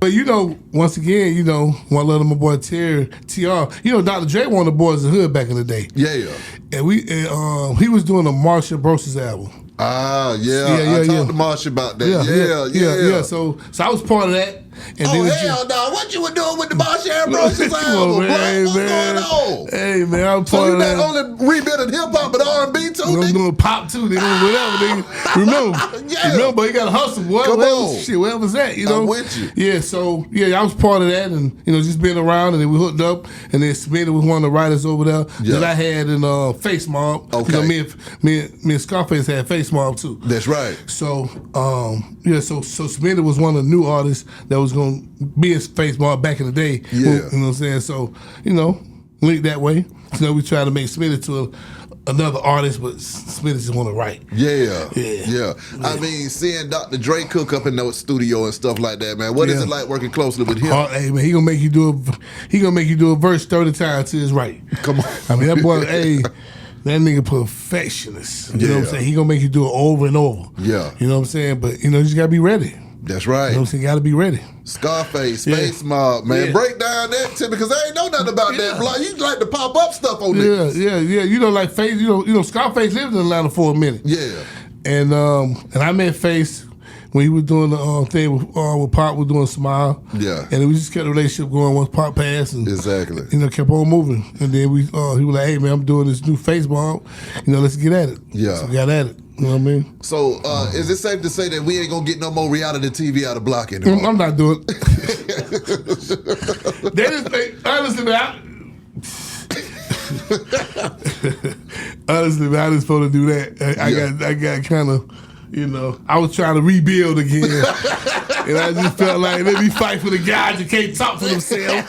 But once again, one love my boy TR. Dr. Dre one of the boys in the hood back in the day. Yeah. And he was doing a Marshall Broses album. Ah, I talked to Marsha about that. Yeah. So I was part of that. And hell no! What you were doing with the Marshall Ambrosius album? What's going on? Hey man, I'm part so you of that. not only rebuilding hip hop, but R&B too. I'm doing pop too. They doing whatever. Remember, you gotta hustle. Wherever's that. I'm with you. Yeah. So I was part of that, and just being around, and then we hooked up, and then Smitty was one of the writers over there that I had in Face Mob. Okay. Me and Scarface had Face Mob too. That's right. So so Smitty was one of the new artists that was gonna be in Face Mob back in the day. Yeah. You know what I'm saying? So, linked that way. We try to make Smitty to another artist, but Smitty just want to write. Yeah. I mean, seeing Dr. Dre cook up in the studio and stuff like that, man. What is it like working closely with him? Hey man, he gonna make you do a verse 30 times till it's right. Come on. I mean that boy, that nigga perfectionist. You know what I'm saying? He gonna make you do it over and over. Yeah. You know what I'm saying? But you just gotta be ready. That's right. You know what I'm saying? You gotta be ready. Scarface, Face Mob, man. Yeah. Break down that to me, because I ain't know nothing about that block. You like to pop up stuff on this. Yeah. Like Face, Scarface lived in Atlanta for a minute. Yeah. And I met Face when he was doing the thing with Pop was doing Smile. Yeah. And we just kept the relationship going once Pop passed. And, exactly. Kept on moving. And then he was like, hey man, I'm doing this new Face Mob. Let's get at it. Yeah. So we got at it. You know what I mean? So, is it safe to say that we ain't gonna get no more reality TV out of Block anymore? I'm not doing it. Honestly, man, I just supposed to do that. I got kind of, I was trying to rebuild again. And I just felt like, let me fight for the guys that can't talk for themselves.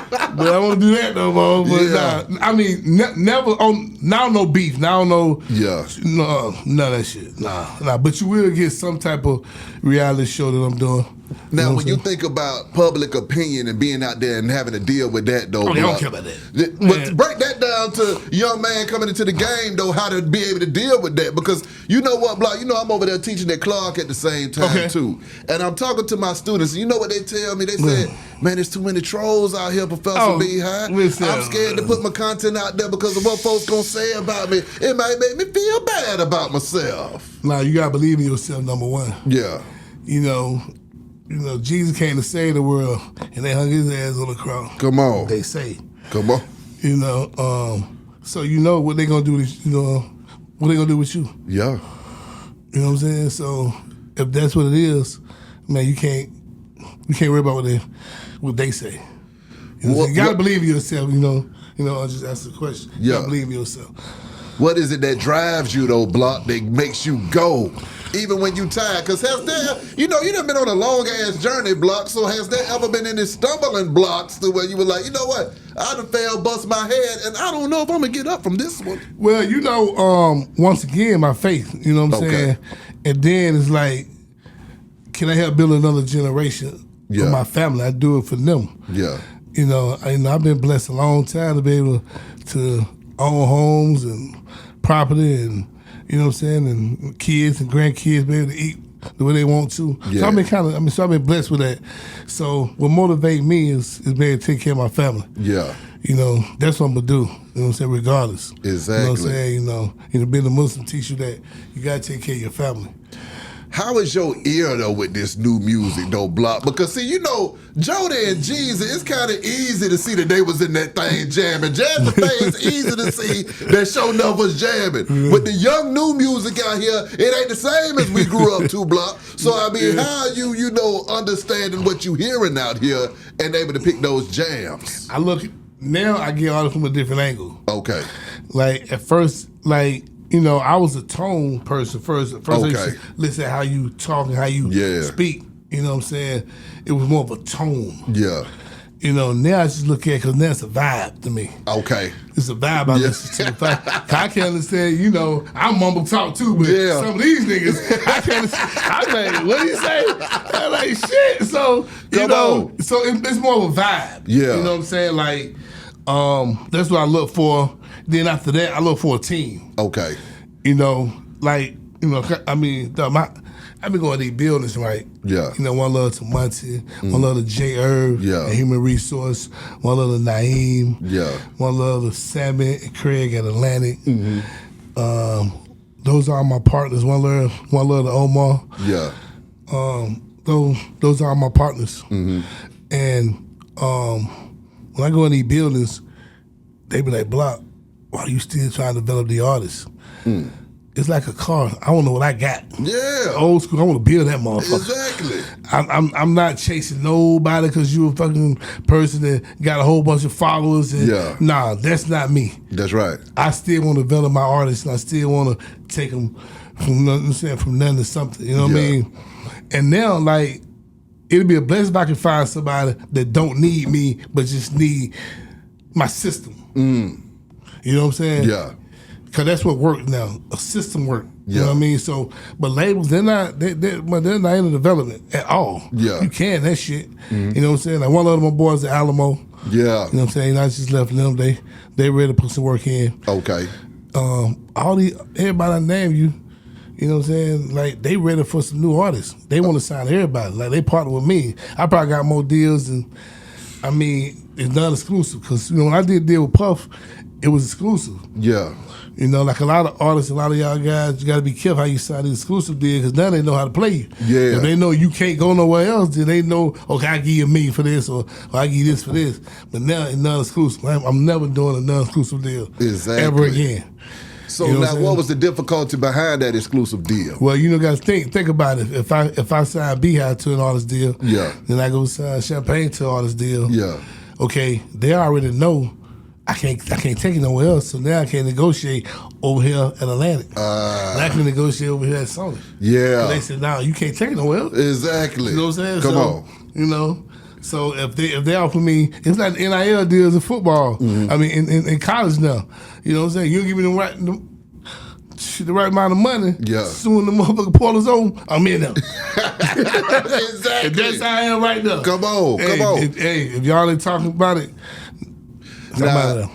But I don't want to do that no more. But nah, I mean, never on. Now no beef. Now no. Yeah. No, none of that shit. Nah. But you will get some type of reality show that I'm doing. Now, when you think about public opinion and being out there and having to deal with that, though, they don't care about that. But break that down to a young man coming into the game, though, how to be able to deal with that. Because you know what, Block? I'm over there teaching at Clark at the same time, too. And I'm talking to my students. And you know what they tell me? They said, man, there's too many trolls out here, Professor B-High. I'm scared to put my content out there because of what folks going to say about me. It might make me feel bad about myself. Nah, you got to believe in yourself, number one. Yeah. Jesus came to save the world, and they hung his ass on the cross. Come on. They say. Come on. So what they gonna do? What they gonna do with you? Yeah. You know what I'm saying? So if that's what it is, man, you can't worry about what they say. You gotta believe in yourself. I'll just ask the question. You gotta believe in yourself. What is it that drives you though, Block, that makes you go? Even when you tired, because has there, you done been on a long ass journey, Block. So has there ever been any stumbling blocks to where you were like, you know what, I done failed, bust my head, and I don't know if I'm gonna get up from this one. Well, once again, my faith. You know what I'm saying, and then it's like, can I help build another generation of my family? I do it for them. Yeah. I've been blessed a long time to be able to own homes and property and. You know what I'm saying? And kids and grandkids be able to eat the way they want to. Yeah. So I've been blessed with that. So what motivates me is being able to take care of my family. Yeah. That's what I'm gonna do. You know what I'm saying? Regardless. Exactly. You know what I'm saying? Being a Muslim teach you that you gotta take care of your family. How is your ear though with this new music though, Block? Because see, Jody and Jeezy, it's kind of easy to see that they was in that thing jamming. Jamming thing is easy to see that show enough was jamming. With the young new music out here, it ain't the same as we grew up to, Block. So I mean, how are you understanding what you hearing out here and able to pick those jams? Now I get all it from a different angle. Okay. Like at first, I was a tone person first. I used to listen to how you talk and how you speak. You know what I'm saying? It was more of a tone. Yeah. Now I just look at it because now it's a vibe to me. Okay. It's a vibe I listen to. I can't understand, I mumble talk too, but some of these niggas, I can't understand. I'm like, what do you say? I'm like, shit. So, so it's more of a vibe. Yeah. You know what I'm saying? Like, that's what I look for. Then after that, I look for a team. Okay. I've been going to these buildings, right? Yeah. You know, one love to Monty, one love to J. Irv, Yeah. and Human Resource, one love to Naeem, Yeah. one love to Salmon and Craig at Atlantic. Those are my partners. One love to Omar. Yeah. Those are my partners. And when I go in these buildings, they be like, Block, why are you still trying to develop the artists? It's like a car. I don't know what I got. Yeah. Old school. I want to build that motherfucker. Exactly. I'm not chasing nobody because you a fucking person that got a whole bunch of followers. And, Yeah. Nah, that's not me. That's right. I still want to develop my artists, and I still want to take them from nothing to something. You know what I mean? And now, like, it'll be a blessing if I can find somebody that don't need me but just need my system. You know what I'm saying? Yeah. Because that's what works now. A system work. You Yeah. know what I mean? So, but labels, they're not in the development at all. Yeah. You can, that shit. You know what I'm saying? Like one of my boys at Alamo. Yeah. You know what I'm saying? I just left them. They ready to put some work in. Okay. Everybody I name you know what I'm saying? Like, they ready for some new artists. They want to sign everybody. Like, they partner with me. I probably got more deals than, I mean, it's not exclusive. Because, you know, when I did a deal with Puff, it was exclusive. Yeah. You know, like a lot of artists, a lot of y'all guys, you got to be careful how you sign these exclusive deals because now they know how to play you. Yeah. If they know you can't go nowhere else, then they know, okay, I give you $1 million for this or I give you this for this. But now it's non-exclusive. I'm never doing a non-exclusive deal ever again. So you know now, what was the difficulty behind that exclusive deal? Well, you know, guys, think about it. If I sign Beehive to an artist deal, Yeah. then I go sign Champagne to an artist deal. Yeah. Okay, they already know I can't take it nowhere else. So now I can negotiate over here at Atlantic. And I can negotiate over here at Sony. Yeah. So they said, no, you can't take it nowhere else. Exactly. You know what I'm saying? Come so, on. You know. So if they offer me, it's like NIL deals in football. I mean, in college now. You know what I'm saying? You give me the right amount of money. Yeah. Soon the motherfucker portal's on, I'm in there. Exactly. And that's how I am right now. Come on. Hey, Come on. If y'all ain't talking about it, Now,